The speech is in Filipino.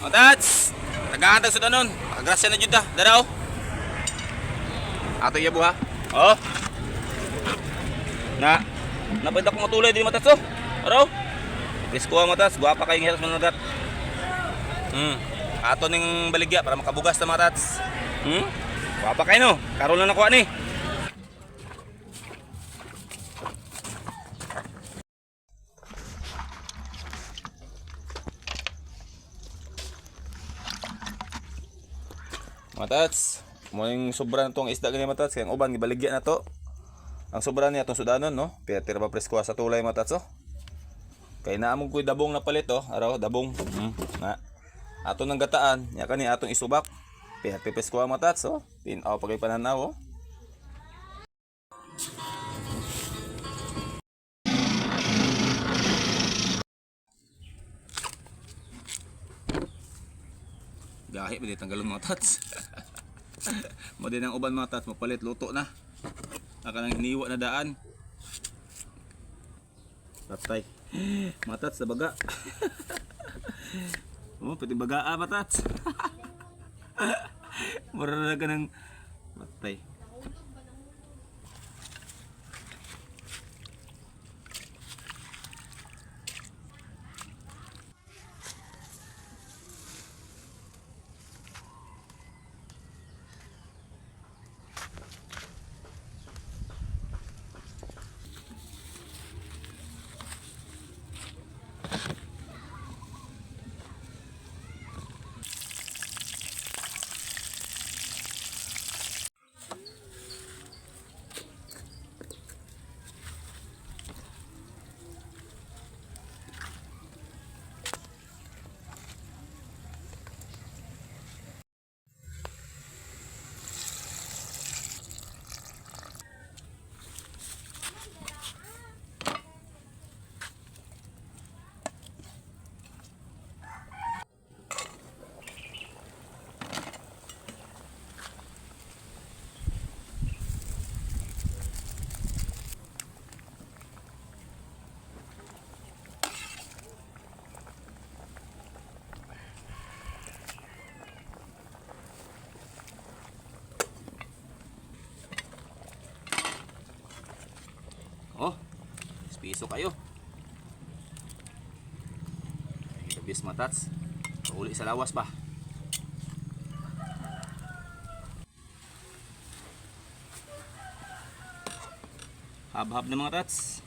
Tats, nagahantag sa danon. Agrasya na jud ta. Daraw. Ato iya buha. Oh. Na. Napad ako matulay din matats oh. Daraw. Presko ang matats, guwapa kayong heras managat. Ato ning baligya para makabugas ta mga tats. Guwapa kayo no. Karon na nakuha ni. Matats, mo yung sobra na itong isda ganyan matats, kaya ang uban, gibaligyan na to. Ang sobra niya itong sudanon, no? Tira pa presko sa tulay matats, oh. Kaya naamog ko'y dabong na palit, oh. Araw, dabong. Na. Ato ng gataan, niya kani atong isubak. Pira presko matats, oh. Tinaw pagay pananaw, oh. Gahi ba di tanggalon mga tats. Mo din ang uban mga tats, mapalit luto na. Aka nang hiniwa na daan. Patay. Mga tats sa baga. Oh, pati baga mga tats. Mura na ka ng patay. Oh, piso kayo. Ibis matats. Uli sa lawas pa. Hab-hab na mga tats.